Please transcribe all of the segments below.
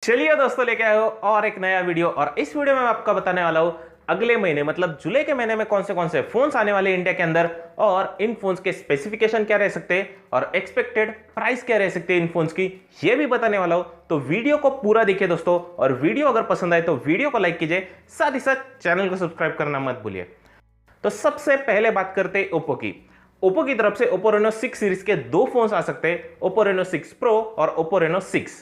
चलिए दोस्तों, लेके आए हो और एक नया वीडियो। और इस वीडियो में मैं आपको बताने वाला हूं अगले महीने मतलब जुलाई के महीने में कौन से फोन्स आने वाले इंडिया के अंदर, और इन फोन्स के स्पेसिफिकेशन क्या रह सकते हैं और एक्सपेक्टेड प्राइस क्या रह सकते हैं इन फोन्स की, ये भी बताने वाला हूं। तो वीडियो को पूरा देखिए दोस्तों, और वीडियो अगर पसंद आए तो वीडियो को लाइक कीजिए, साथ ही साथ चैनल को सब्सक्राइब करना मत भूलिए। तो सबसे पहले बात करते हैं ओप्पो की। ओप्पो की तरफ से ओप्पो रेनो 6 सीरीज के दो फोन्स आ सकते हैं, ओप्पो रेनो 6 प्रो और ओप्पो रेनो 6।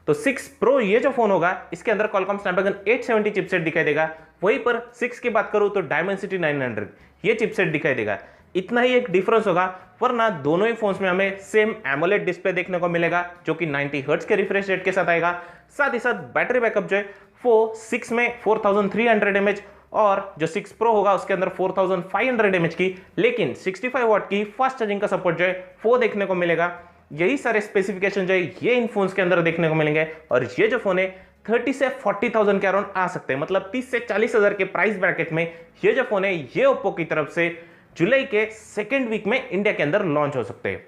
तो 6 प्रो ये जो फोन होगा इसके अंदर क्वालकॉम स्नैपड्रैगन 870 चिपसेट दिखाई देगा। वहीं पर 6 की बात करूं तो डायमेंसिटी 900 ये चिपसेट दिखाई देगा। इतना ही एक डिफरेंस होगा, वरना दोनों ही फोन्स में हमें सेम एमोलेड डिस्प्ले देखने को मिलेगा जो कि 90 हर्ट्ज के रिफ्रेश रेट के साथ आएगा। साथ ही साथ बैटरी बैकअप जो है वो 6 में 4300 mAh और जो 6 प्रो होगा उसके अंदर 4500 mAh की, लेकिन 65 वाट की फास्ट चार्जिंग का सपोर्ट जो है वो देखने को मिलेगा। यही सारे स्पेसिफिकेशन जो है ये इन फोन्स के अंदर देखने को मिलेंगे। और ये जो फोन है 30 से 40,000 के अराउंड आ सकते हैं, मतलब 30 से 40,000 के प्राइस ब्रैकेट में ये जो फोन है ये ओप्पो की तरफ से जुलाई के सेकेंड वीक में इंडिया के अंदर लॉन्च हो सकते हैं।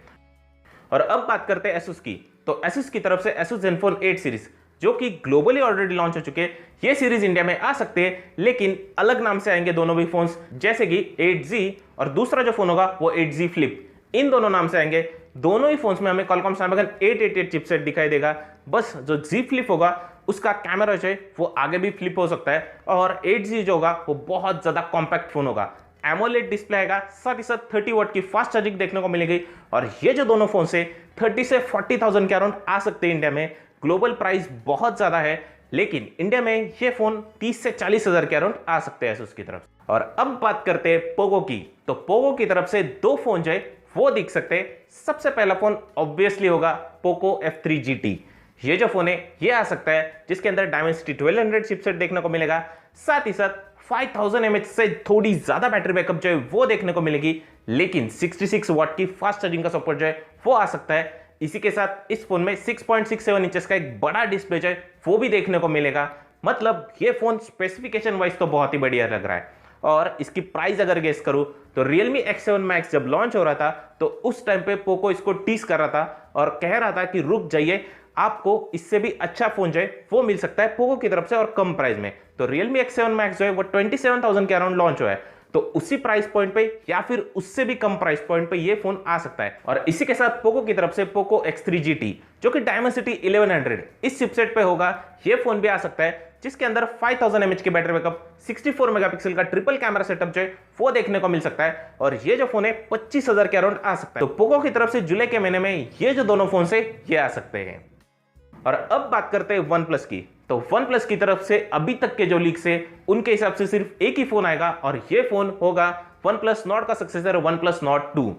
और अब बात करते हैं एसुस की। तो एसुस की तरफ से एसुस जेनफोन 8 सीरीज जो कि ग्लोबली ऑलरेडी लॉन्च हो चुके हैं, ये सीरीज इंडिया में आ सकते हैं, लेकिन अलग नाम से आएंगे दोनों भी फोन्स, जैसे कि 8Z और दूसरा जो फोन होगा वो 8Z फ्लिप। इन दोनों नाम से आएंगे। दोनों ही फोन्स में हमें क्वालकॉम स्नैपड्रैगन 888 चिपसेट दिखाई देगा। बस जो Z फ्लिप होगा उसका कैमरा जो है वो आगे भी फ्लिप हो सकता है, और 8Z जो होगा वो बहुत ज्यादा कॉम्पैक्ट फोन होगा। एमोलेड डिस्प्ले आएगा, साथ ही साथ 30 वाट की फास्ट चार्जिंग देखने को मिलेगी। और ये जो दोनों फोन से 30 से 40,000 के अराउंड आ सकते हैं इंडिया में। ग्लोबल प्राइस बहुत ज्यादा है, लेकिन इंडिया में ये फोन 30 से 40,000 के अराउंड आ सकते हैं उसकी तरफ। और अब बात करते हैं पोको की। तो पोको की तरफ से दो फोन जो है वो दिख सकते हैं। सबसे पहला फोन ऑब्वियसली होगा पोको F3 GT। ये जो फोन है ये आ सकता है जिसके अंदर डायमेंसिटी 1200 चिपसेट देखने को मिलेगा। साथ ही साथ 5000 mAh से थोड़ी ज्यादा बैटरी बैकअप जो है वो देखने को मिलेगी, लेकिन 66 वाट की फास्ट चार्जिंग का सपोर्ट जो है वो आ सकता है। इसी के साथ इस फोन में 6.67 इंचेस का एक बड़ा डिस्प्ले जो है वो भी देखने को मिलेगा। मतलब ये फोन स्पेसिफिकेशन वाइज तो बहुत ही बढ़िया लग रहा है। और इसकी प्राइस अगर गेस करूं तो Realme X7 Max जब लॉन्च हो रहा था तो उस टाइम पे पोको इसको टीज कर रहा था और कह रहा था कि रुक जाइए, आपको इससे भी अच्छा फोन जो है वो मिल सकता है पोको की तरफ से और कम प्राइस में। तो Realme X7 Max जो है वो 27,000 के अराउंड लॉन्च हुआ है। तो उसी प्राइस पॉइंट पे या फिर उससे भी कम प्राइस पॉइंट पे ये फोन आ सकता है। और इसी के साथ पोको की तरफ से पोको X3 GT जो कि डायमेंसिटी 1100 इस चिपसेट पे होगा, ये फोन भी आ सकता है, जिसके अंदर 5000 mAh की बैटरी बैकअप, 64 मेगापिक्सल का ट्रिपल कैमरा सेटअप जो है वो देखने को मिल सकता है। और ये जो फोन है 25,000 के अराउंड आ सकता है। तो पोको की तरफ से जुलाई के महीने में ये जो दोनों फोन है ये आ सकते हैं। और अब बात करते हैं वन प्लस की। तो वन प्लस की तरफ से अभी तक के जो लीक्स है उनके हिसाब से सिर्फ एक ही फोन आएगा, और ये फोन होगा वन प्लस नॉट का सक्सेसर वन प्लस नॉट 2।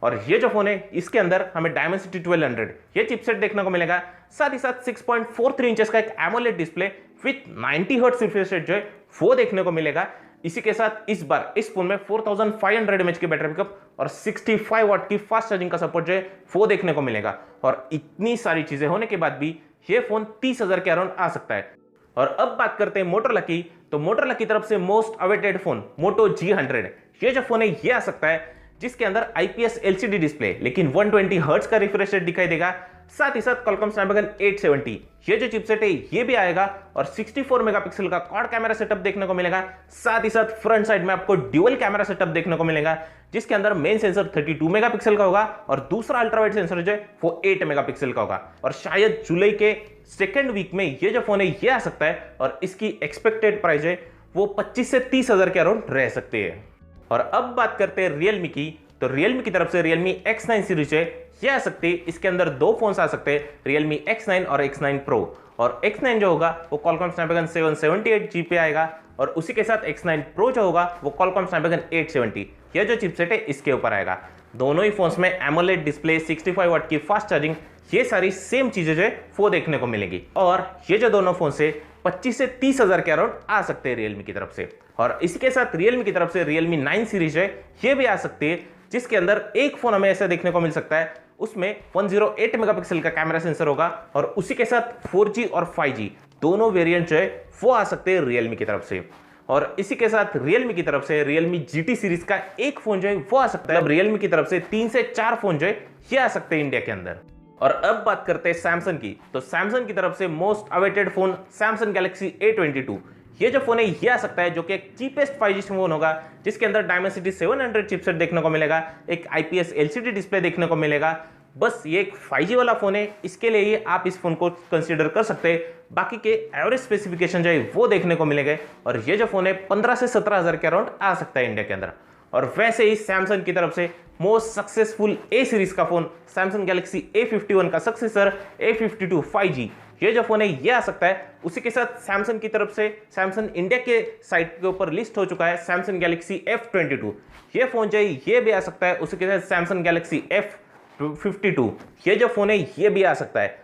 और ये जो फोन है इसके अंदर हमें डायमेंसिटी 1200 ये चिपसेट देखने को मिलेगा। साथ ही साथ 6.43 इंचेस का एक AMOLED display with 90 hertz refresh rate जो है वो देखने को मिलेगा। इसी के साथ इस बार इस फोन में 4500 mAh की बैटरी बैकअप और 65 वाट की फास्ट चार्जिंग का सपोर्ट जो है वो देखने को मिलेगा। और इतनी सारी चीजें होने के बाद भी ये फोन 30,000 के अराउंड आ सकता है। और अब बात करते हैं मोटोरोला की। तो मोटोरोला की तरफ से मोस्ट अवेटेड फोन मोटो G100 ये जो फोन है ये आ सकता है, जिसके अंदर IPS LCD डिस्प्ले लेकिन 120 हर्ट्ज का रिफ्रेश रेट दिखाई देगा। साथ ही साथ क्वालकॉम स्नैपड्रैगन 870 ये जो चिपसेट है ये भी आएगा, और 64 मेगापिक्सल का क्वाड कैमरा सेटअप देखने को मिलेगा। साथ ही साथ फ्रंट साइड में आपको ड्यूअल कैमरा सेटअप देखने को मिलेगा, जिसके अंदर मेन सेंसर 32 मेगापिक्सल का होगा और दूसरा अल्ट्रावाइड सेंसर जो है वो 8 मेगापिक्सल का होगा। और शायद जुलाई के सेकेंड वीक में ये जो फोन है ये आ सकता है, और इसकी एक्सपेक्टेड प्राइस है वो 25 से 30,000 के अराउंड रह सकते हैं। और अब बात करते हैं Realme की। तो Realme की तरफ से Realme X9 सीरीज है ये आ सकती है। इसके अंदर दो फोन्स आ सकते हैं, Realme X9 और X9 Pro। और X9 जो होगा वो Qualcomm Snapdragon 778G पे आएगा, और उसी के साथ X9 Pro जो होगा वो Qualcomm Snapdragon 870 यह जो चिपसेट है इसके ऊपर आएगा। दोनों ही फोन्स में एमोलेड डिस्प्ले, 65 वाट की फास्ट चार्जिंग, ये सारी सेम चीजें जो है वो देखने को मिलेगी। और ये जो दोनों फोन से 25 से 30,000 के अराउंड आ सकते हैं Realme की तरफ से। और इसी के साथ Realme की तरफ से Realme 9 सीरीज है ये भी आ सकती है, जिसके अंदर एक फोन हमें ऐसा देखने को मिल सकता है, उसमें 108 मेगापिक्सल का कैमरा सेंसर होगा, और उसी के साथ 4G और 5G दोनों वेरिएंट जो है वो आ सकते हैं Realme की तरफ से। और इसी के साथ Realme की तरफ से Realme GT सीरीज का एक फोन जो है वो आ सकता है। Realme की तरफ से 3 से 4 फोन जो है ये आ सकते हैं इंडिया के अंदर। और अब बात करते हैं सैमसंग की। तो सैमसंग की तरफ से most awaited phone Samsung Galaxy A22। ये जो फोन है ये आ सकता है जो कि एक चीपेस्ट 5G फोन होगा, जिसके अंदर डायमेंसिटी 700 चिपसेट देखने को मिलेगा, एक IPS LCD डिस्प्ले देखने को मिलेगा। बस ये एक 5G वाला फोन है, इसके लिए ही आप इस फोन को कंसीडर कर सकते हैं। बाकी के एवरेज स्पेसिफिकेशन जो है वो देखने को मिलेंगे और ये जो फोन है 15 से 17 हज़ार के अराउंड आ सकता है इंडिया के अंदर। और वैसे ही सैमसंग की तरफ से मोस्ट सक्सेसफुल ए सीरीज का फोन सैमसंग गैलेक्सी A51 का सक्सेसर A52 5G, ये जो फोन है ये आ सकता है। उसी के साथ सैमसंग की तरफ से सैमसंग इंडिया के साइट के ऊपर लिस्ट हो चुका है सैमसंग गैलेक्सी F22, ये फोन जो है ये भी आ सकता है। उसी के साथ सैमसंग गैलेक्सी F52, ये जो फोन है ये भी आ सकता है।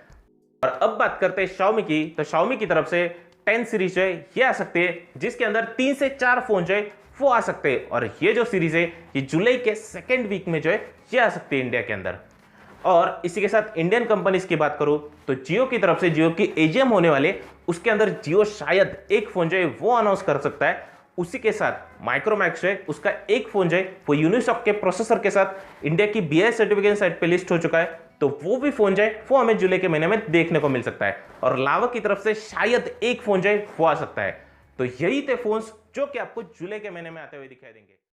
और अब बात करते हैं Xiaomi की। तो Xiaomi की तरफ से 10 सीरीज जो है ये आ सकती है, जिसके अंदर 3 से 4 फोन जो है वो आ सकते हैं। और ये जो सीरीज है ये जुलाई के सेकेंड वीक में जो है ये आ सकती है इंडिया के अंदर। और इसी के साथ इंडियन कंपनीज की बात करूं तो जियो की तरफ से जियो की AGM होने वाले, उसके अंदर जियो शायद एक फोन जो है वो अनाउंस कर सकता है। उसी के साथ माइक्रोमैक्स जो है उसका एक फोन जो है वो यूनिसॉक के प्रोसेसर के साथ इंडिया की BIS सर्टिफिकेशन साइट पे लिस्ट हो चुका है। तो वो भी फोन जो है वो हमें जुलाई के महीने में देखने को मिल सकता है। और लावा की तरफ से शायद एक फोन जो है वो आ सकता है। तो यही थे फोन्स जो कि आपको जुलाई के महीने में आते हुए दिखाई देंगे।